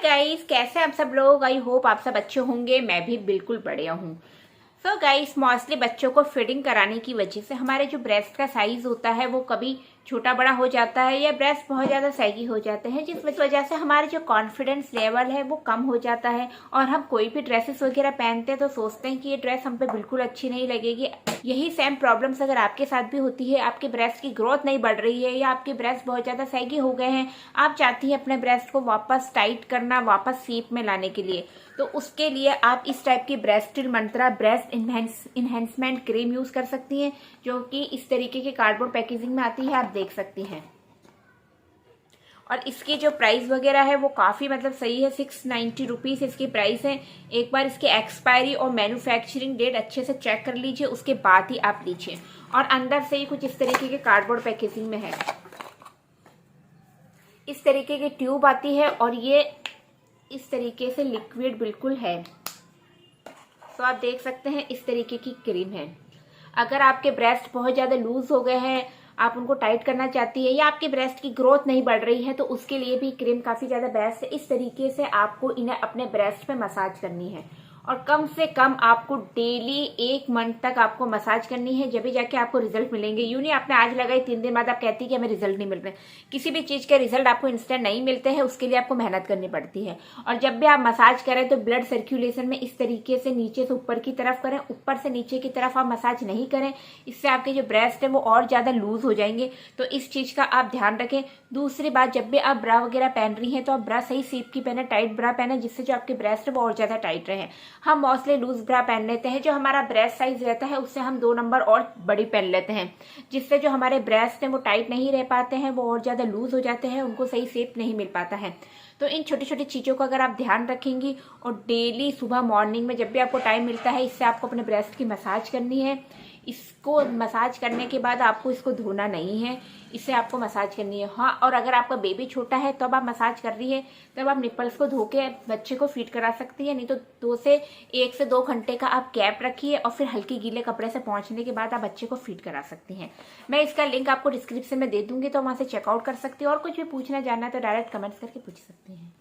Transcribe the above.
Guys, कैसे आप सब लोग। आई होप आप सब अच्छे होंगे। मैं भी बिल्कुल बढ़िया हूँ। सो गाइस, मोस्टली बच्चों को फीडिंग कराने की वजह से हमारे जो ब्रेस्ट का साइज होता है वो कभी छोटा बड़ा हो जाता है या ब्रेस्ट बहुत ज़्यादा सैगी हो जाते हैं, जिस वजह से हमारे जो कॉन्फिडेंस लेवल है वो कम हो जाता है और हम कोई भी ड्रेसेस वगैरह पहनते हैं तो सोचते हैं कि ये ड्रेस हम पे बिल्कुल अच्छी नहीं लगेगी। यही सेम प्रॉब्लम्स अगर आपके साथ भी होती है, आपके ब्रेस्ट की ग्रोथ नहीं बढ़ रही है या आपके ब्रेस्ट बहुत ज़्यादा सैगी हो गए हैं, आप चाहती हैं अपने ब्रेस्ट को वापस टाइट करना, वापस शेप में लाने के लिए, तो उसके लिए आप इस टाइप की ब्रेस्टिल मंत्रा ब्रेस्ट इन्हेंसमेंट क्रीम यूज कर सकती हैं, जो कि इस तरीके के कार्डबोर्ड पैकेजिंग में आती है, आप देख सकती हैं। और इसकी जो प्राइस वगैरह है वो काफ़ी सही है। 690 रुपीज़ इसकी प्राइस है। एक बार इसकी एक्सपायरी और मैन्युफैक्चरिंग डेट अच्छे से चेक कर लीजिए, उसके बाद ही आप लीजिए। और अंदर से ही कुछ इस तरीके के कार्डबोर्ड पैकेजिंग में है। इस तरीके की ट्यूब आती है और ये इस तरीके से लिक्विड बिल्कुल है। तो आप देख सकते हैं इस तरीके की क्रीम है। अगर आपके ब्रेस्ट बहुत ज़्यादा लूज हो गए हैं, आप उनको टाइट करना चाहती है या आपके ब्रेस्ट की ग्रोथ नहीं बढ़ रही है, तो उसके लिए भी क्रीम काफ़ी ज़्यादा बेस्ट है। इस तरीके से आपको इन्हें अपने ब्रेस्ट पे मसाज करनी है और कम से कम आपको डेली 1 मंथ तक आपको मसाज करनी है, जब भी जाके आपको रिजल्ट मिलेंगे। यूँ नहीं आपने आज लगाई 3 दिन बाद आप कहती है कि हमें रिजल्ट नहीं मिल रहे। किसी भी चीज़ के रिजल्ट आपको इंस्टेंट नहीं मिलते हैं, उसके लिए आपको मेहनत करनी पड़ती है। और जब भी आप मसाज करें तो ब्लड सर्कुलेशन में इस तरीके से नीचे से ऊपर की तरफ करें, ऊपर से नीचे की तरफ आप मसाज नहीं करें, इससे आपके जो ब्रेस्ट है वो और ज़्यादा लूज हो जाएंगे। तो इस चीज़ का आप ध्यान रखें। दूसरी बात, जब भी आप ब्रा वगैरह पहन रही हैं तो आप ब्रा सही शेप की पहने, टाइट ब्रा पहने, जिससे जो आपके ब्रेस्ट है वो और ज़्यादा टाइट रहे। हम मोस्टली लूज ब्रा पहन लेते हैं, जो हमारा ब्रेस्ट साइज रहता है उससे हम 2 नंबर और बड़ी पहन लेते हैं, जिससे जो हमारे ब्रेस्ट हैं वो टाइट नहीं रह पाते हैं, वो और ज़्यादा लूज हो जाते हैं, उनको सही शेप नहीं मिल पाता है। तो इन छोटी छोटी चीज़ों का अगर आप ध्यान रखेंगी और डेली सुबह मॉर्निंग में जब भी आपको टाइम मिलता है, इससे आपको अपने ब्रेस्ट की मसाज करनी है। इसको मसाज करने के बाद आपको इसको धोना नहीं है, इससे आपको मसाज करनी है। हाँ, और अगर आपका बेबी छोटा है तब आप मसाज कर रही है, तब आप निपल्स को धो के बच्चे को फीड करा सकती है। नहीं तो 1 से 2 घंटे का आप गैप रखिए और फिर हल्के गीले कपड़े से पहुंचने के बाद आप बच्चे को फीड करा सकती हैं। मैं इसका लिंक आपको डिस्क्रिप्शन में दे दूंगी, तो वहाँ से चेकआउट कर सकती हैं। और कुछ भी पूछना जानना है तो डायरेक्ट कमेंट्स करके पूछ सकती हैं।